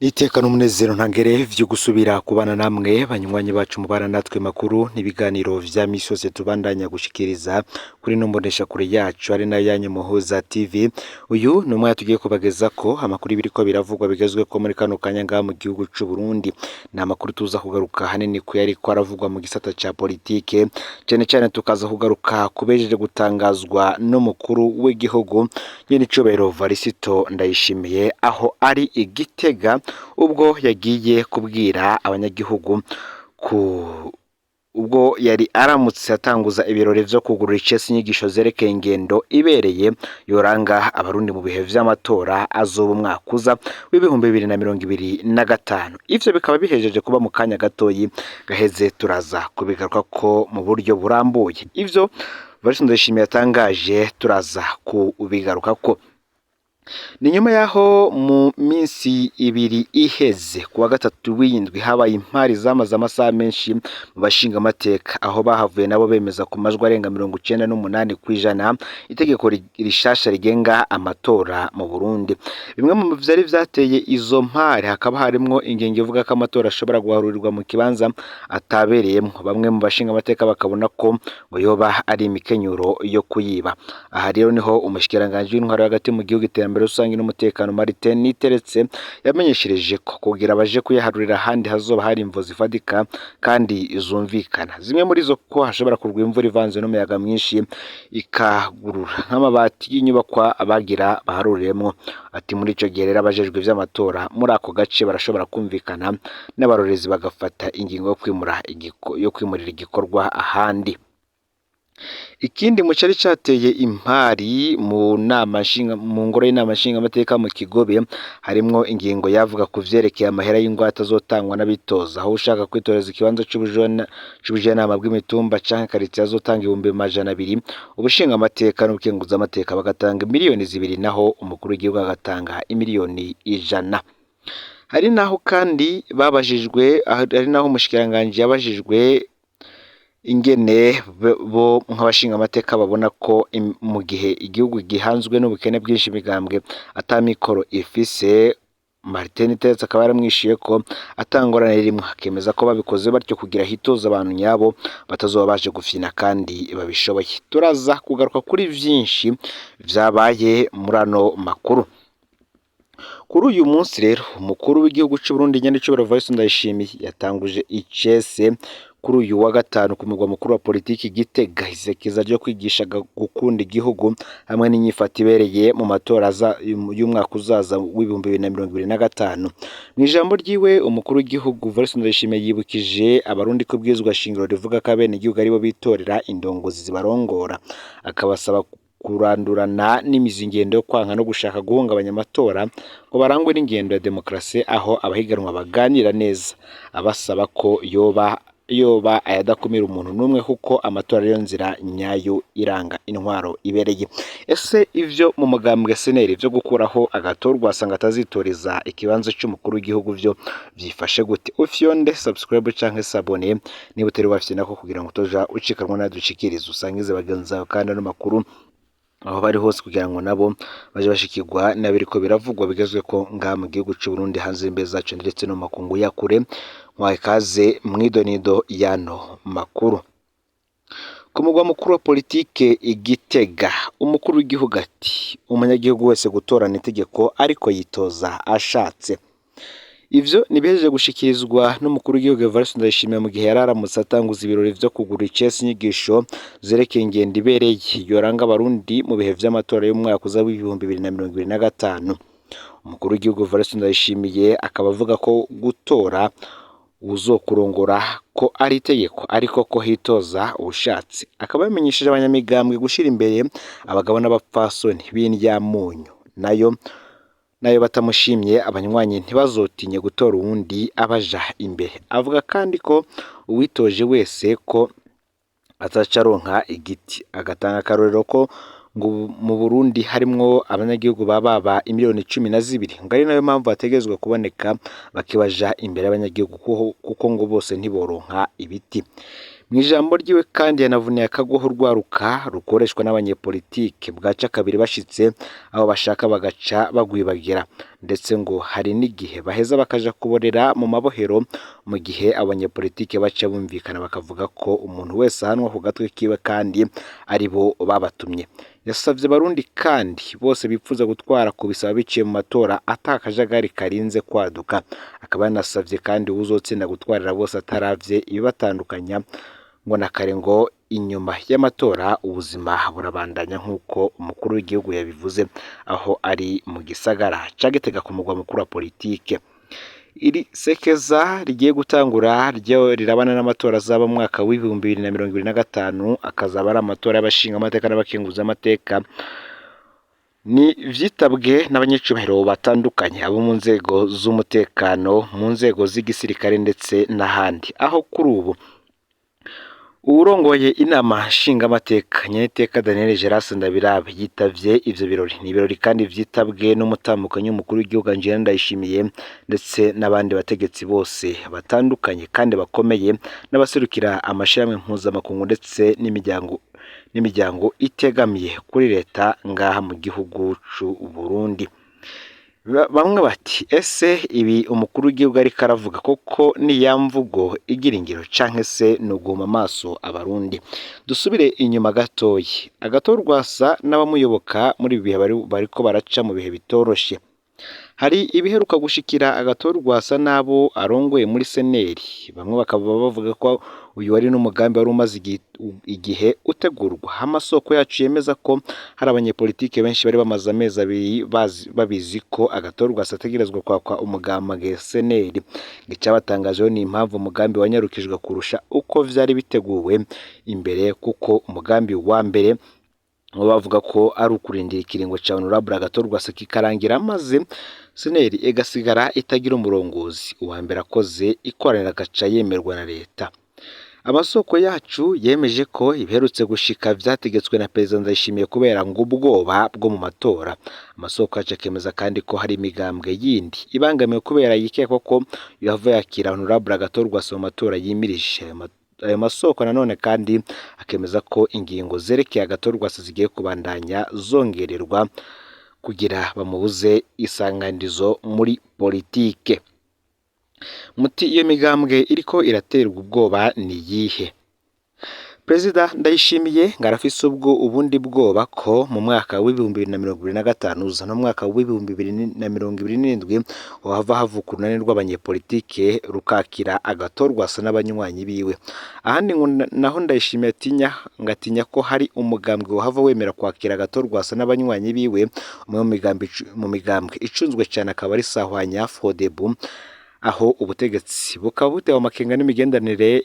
Iteka n'umunezero ntangere vyo gusubira kubana namwe banywanyi bacu mubana natwe makuru n'ibiganiro vya misi yose tubandanya gushikiriza kuri no mbonesha kure yacu ari nayo yanyu Muhuza TV. Uyu ni umwanya tugiye kubagezako amakuru biriko biravugwa bigezweko muri kano kanya ngaha mu gihugu c'u Burundi. Ni amakuru tuza kugaruka hanini ku yariko aravugwa mu gisata ca politike, cane cane tukaza kugaruka kubejeje gutangazwa n'umukuru w'igihugu nyenicubahiro Varisito Ndayishimiye aho ari Igitega ubwo yagiye kubwira abanyagihugu ubwo yari aramutse atanguza ibirori vyo kugurura icesi inyigisho zerekeye ingendo ibereye yoranga abarundi mu bihe vy'amatora azoba umwaka uza w'ibihumbi 2025. Ivyo bikaba bihejeje kuba mu kanya gatoyi gaheze, turaza kubigaruka ko mu buryo burambuye. Ivyo Varisito Ndayishimiye yatangaje turaza kubigaruka ko ni nyuma yaho mu minsi ibiri iheze kuwa gatatu w'indwi habaye impari zamaze amasaha menshi mu bashinga amateka, aho bahavuye nabo bemeza ku majwi arenga 98% itegeko rishasha rigenga amatora mu Burundi. Bimwe mu vyari vyateye izo mpari hakaba harimwo ingingo ivuga ko amatora ashobora guharurirwa mu kibanza atabereyemwo. Bamwe mu bashinga amateka bakabona ko ngo yoba ari imikenyuro yo kuyiba. Aha rero niho umushikiranganje w'intwaro hagati mu gihugu rusangi n'umutekano Martin Niteretse yamenyeshereje ko kugira abaje kuyaharurira ahandi hazoba hari imvo zifadika kandi izumvikana. Zimwe muri zo ko hashobora kurwa imvura ivanze n'umuyaga mwinshi ikagurura nk'amabati y'inyubakwa abagira baharuriremwo. Ati muri ico gihe rero abajejwe vy'amatora muri ako gace barashobora kumvikana n'abarorezi bagafata ingingo yo kwimurira igikorwa ahandi. Ikindi mu cari cateye impari mu ngoro y'inama nshinga amateka mu Kigobe harimwo ingingo yavuga ku vyerekeye amahera y'ingwate azotangwa n'abitoza, aho ushaka kwitoreza ikibanza c'ubujenama bw'imitumba canke karitiye azotanga 200,000, ubushinga amateka n'ubukenguza amateka bagatanga 2,000,000 naho umukuru w'igihugu agatanga 1,100,000. Hari naho kandi hari naho umushikiranganje yabajijwe ingene bo nk'abashinga amateka babona ko mu gihe igihugu gihanzwe n'ubukene bwinshi imigambwe atamikoro ifise. Martin Niteretse akaba yaramwishuye ko atangorane rimwe, akemeza ko babikoze batyo kugira hitoza abantu nyabo batazoba baje gufyina kandi babishoboye. Turaza kugaruka kuri vyinshi vyabaye muri ano makuru. Kuri uyu munsi rero umukuru w'igihugu c'u Burundi nyenicubahiro Varisito Ndayishimiye yatanguje icese kuri uyu wa gatanu ku mugwa mukuru wa politiki Gitega isekeza ryo kwigisha gukunda igihugu hamwe n'inyifato ibereye mu matora y'umwaka uzaza w'ibihumbi 2025. Mu ijambo ryiwe umukuru w'igihugu Varisito Ndayishimiye yibukije abarundi ko bwizwa shingiro rivuga ko abene igihugu aribo bitorera indongozi zibarongora, akabasaba kurandurana n'imizingendo yo kwanka no gushaka guhungabanya amatora ngo barangwe n'ingendo ya demokrasi aho abahiganwa baganira neza, abasaba ko yoba ayadakumira umuntu n'umwe kuko amatora ariyo nzira nyayo iranga intwaro ibereye. Ese ivyo mu mugambwe SNL vyo gukuraho agatorwa asanga atazitoreza ikibanza c'umukuru w'igihugu vyo vyifashe gute? Ufyonde subscribe canke s'abone niba utari wafite nako kugira ngo utoja ucikanwa nadushikiriza usangize bagenzi bawe kandi no makuru aho bari hose kugira ngo nabo baje bashikirwa n'abiriko biravugwa bigezweko ngaha mu gihugu c'u Burundi hanze imbere zacu ndetse no makungu ya kure. Mwaye kaze mwidonido yano makuru. Ku mugwa mukuru wa politike Igitega umukuru w'igihugu ati umunyagihugu wese gutorana itegeko ariko yitoza ashatse. Ivyo nibejeje gushikirizwa n'umukuru w'igihugu Varisito Ndayishimiye mu gihe yararamutse atanguza ibirori vyo kugura icesi inyigisho zerekeye ingendo ibereye yoranga abarundi mu bihe vy'amatora y'umwaka uza w'ibihumbi 2025. Umukuru w'igihugu Varisito Ndayishimiye akaba avuga ko gutora uzokurongora ko ari itegeko ariko ko hitoza ubushatsi. Akaba yamenyesheje abanyamigambwe gushira imbere abagabo n'abapfasoni b'indyamunyu nayo batamushimye abanywanyi ntibazotinye gutora uwundi abaja imbere. Avuga kandi ko uwitoje wese ko azaca aronka igiti, agatanga akarorero ko ngo mu Burundi harimwo abanyagihugu baba 12,000,000 ngo ari nayo mpamvu bategezwe kuboneka bakibaja imbere y'abanyagihugu kuko ngo bose ntiboronka ibiti. Mu ijambo ryiwe kandi yanavuniye akagoho rwaruka rukoreshwa n'abanyepolitike bwaca kabiri bashitse aho bashaka bagaca bagwibagira. ndetse ngo hari n'igihe baheza bakaja kuborera mu mabohero mu gihe abanyepolitike baca bumvikana bakavuga ko umuntu wese ahanwa ku gatwe kiwe kandi ari bo babatumye. Yasavye Abarundi kandi bose bipfuza gutwara ku bisaba biciye mu matora atakajagari karinze kwaduka. Akaba yanasavye kandi uzotsinda gutwarira bose ataravye ibibatandukanya ngo na kare ngo inyuma y'amatora ubuzima burabandanya nk'uko umukuru w'igihugu yabivuze aho ari mu gisagara ca Gitega ku mugwa mukuru wa politike. Iri sekeza rigiye gutangura ryo rirabana n'amatora azaba mu mwaka w'ibihumbi 2025 akazaba ari amatora y'abashinga amateka n'abakenguza amateka. Ni vyitabwe n'abanyecubahiro batandukanye abo mu nzego z'umutekano, mu nzego z'igisirikare ndetse n'ahandi, aho kuri ubu uwurongoye inama nshingamateka Nyeniteka Daniel Geras Ndabirabe yitavye ivyo birori. Ni ibirori kandi vyitabwe n'umutambukanyi w'umukuru w'igihugu Angela Ndayishimiye ndetse n'abandi bategetsi bose batandukanye kandi bakomeye n'abaserukira amashirahamwe mpuzamakungu ndetse n'imiryango itegamiye kuri leta ngaha mu gihugu c'u Burundi. Bamwe bati ese ibi umukuru w'igihugu ariko aravuga koko ni ya mvugo igira ingiro canke se nuguma amaso Abarundi? Dusubire inyuma gatoyi. Agathon Rwasa n'abamuyoboka muri bihe bariko baraca mu bihe bitoroshe. Hari ibiheruka gushikira Agathon Rwasa nabo arongoye muri seneri, bamwe bakaba bavuga ko uyu wari n'umugambi wari umaze igihe utegurwa. Amasoko yacu yemeza ko hari abanyepolitike benshi bari bamaze amezi abiri babizi ko Agathon Rwasa ategerezwa kwakwa umugambwe seneri. Icabatangajeho ni impamvu umugambi wanyarukijwe kurusha uko vyari biteguwe imbere, kuko umugambi wa mbere bavuga ko ari ukurindira ikiringo ca Honorable Agathon Rwasa kikarangira maze seneri igasigara itagira umurongozi. Uwa mbere akoze ikoranira agaca yemerwa na leta. Amasoko yacu yemeje ko ibiherutse gushika vyategetswe na Perezida Ndayishimiye kubera ngo ubwoba bwo mu matora. Amasoko yacu akemeza kandi ko hari imigambwe yindi ibangamiwe kubera yikekwa ko yava yakira Honorable Agathon Rwasa mu matora yimirije. Ayo masoko nanone kandi akemeza ko ingingo zerekeye Agathon Rwasa zigiye kubandanya zongererwa kugira bamubuze isanganizo muri politike. Muti iyo migambwe iriko iraterwa ubwoba ni yihe? Perezida Ndayishimiye ngarafise ubundi bwoba ko mu mwaka w'ibihumbi 2025 uza no mwaka w'ibihumbi 2027 wava havuka urunani rw'abanyepolitike rukakira Agathon Rwasa n'abanywanyi biwe. Ahandi naho Ndayishimiye ngatinya ko hari umugambwe wahava wemera kwakira Agathon Rwasa n'abanywanyi biwe. Umwe mu migambwe icunzwe cyane akaba ari Sahwanya Frodebu, aho ubutegetsi bukaba butewe amakenga n'imigenderanire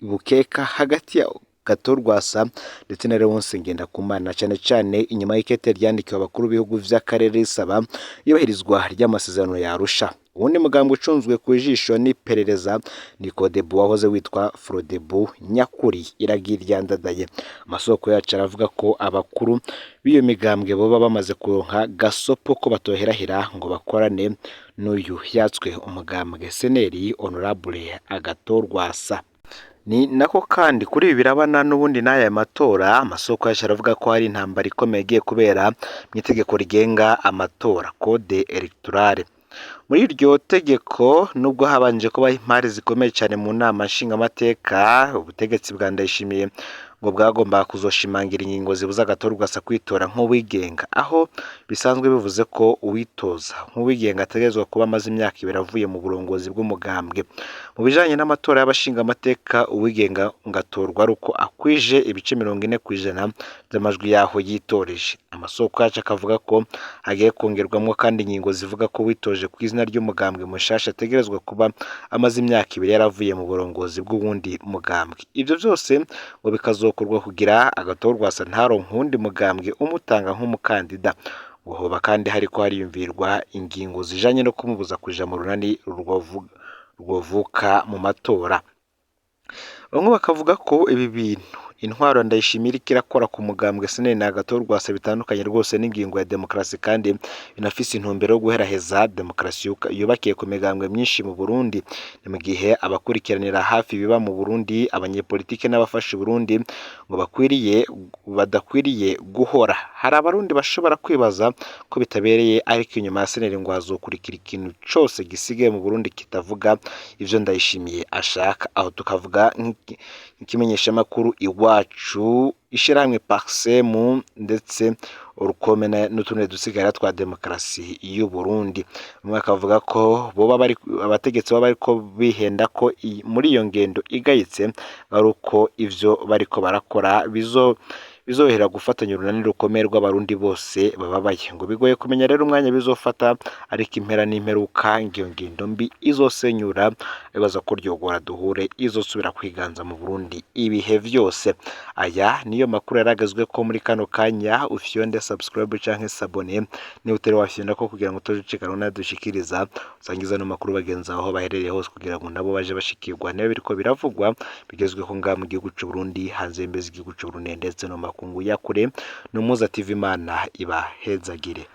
bukeka hagati ya Agathon Rwasa ndetse na Leonce Ngendakumana, cyane cyane inyuma y'ikete ryandikiwe abakuru b'ibihugu vy'akarere risaba iyobahirizwa ry'amasezerano ya Arusha. Uwundi mugambwe ucunzwe ku ijisho n'iperereza ni Codebu wahoze witwa Frodebu nyakuri iragira ryandadaye. Amasoko yacu aravuga ko abakuru b'iyo migambwe boba bamaze kuronka gasopo ko batoherahira ngo bakorane n'uyu yatswe umugambwe seneri Honorable Agathon Rwasa. Ni nako kandi kuri ibi birabana n'ubundi n'aya matora. Amasoko yacu aravuga ko hari intambara ikomeye igiye kubera mu itegeko rigenga amatora code electorale. Muri iryo tegeko nubwo habanje kuba impari zikomeye cyane mu nama nshingamateka, ubutegetsi bwa Ndayishimiye ngo bwagomba kuzoshimangira ingingo zibuza Agathon Rwasa kwitora nk'uwigenga, aho bisanzwe bivuze ko uwitoza nk'uwigenga ategerezwa kuba amaze imyaka 2 avuye mu burongozi bw'umugambwe. Mu bijanye n'amatora y'abashinga amateka, uwigenga ngatorwa aruko akwije ibice 40% by'amajwi yaho yitoreje. Amasoko yacu akavuga ko hagiye kongerwamwo kandi ingingo zivuga ko witoje ku izina ry'umugambwe mushasha ategerezwa kuba amaze imyaka 2 yaravuye mu burongozi bw'ubundi mugambwe. Ivyo byose ngo bikazokorwa kugira Agathon Rwasa ntaronke uwundi mugambwe umutanga nk'umukandida. Hoba kandi hariko hariyumvirwa ingingo zijanye no kumubuza kuja mu runani rwovuka mu matora. bamwe bakavuga ko ibi bintu intwaro Ndayishimiye iriko irakora ku mugambwe SNL na Agathon Rwasa bitandukanye rwose n'ingingo ya demokarasi kandi binafise intumbero yo guheraheza demokarasi yubakiye ku migambwe myinshi mu Burundi. Ni mu gihe abakurikiranira hafi biba mu Burundi abanyepolitike n'abafasha Burundi ngo badakwiriye guhora. Hari abarundi bashobora kwibaza ko bitabereye ariko inyuma ya SNL ngo hazokurikira ikintu cose gisigaye mu Burundi kitavuga ivyo Ndayishimiye ashaka. Aho tukavuga nk'ikimenyeshamakuru Iwacu, ishirahamwe Parsemu ndetse urukome n'utundi dusigara twa demokarasi y'u Burundi. Bamwe bakavuga ko abategetsi baba bariko bihenda ko muri iyo ngendo igayitse ari uko ivyo bariko barakora bizohera gufatanya urunani rukomeye rw'abarundi bose bababaye. Ngo bigoye kumenya rero umwanya bizofata ariko impera n'imperuka ngiyo ngendo mbi izosenyura ibibaza ko ryogora duhure izosubira kwiganza mu Burundi ibihe vyose. Aya niyo makuru yaragezwe ko muri kano kanya. Ufyonde subscribe canke sabone ni utari wafyonda ko kugira ngo tujicikana nadushikiriza usangiza no makuru bagenza aho baherereye hose kugira ngo nabo baje bashikirwa nayo biriko biravugwa bigezweho nga mu gihugu cy'u Burundi hanze imbezi igihugu cy'u Burundi ndetse no makungu ya kure. Numuza TV Imana ibahezagire.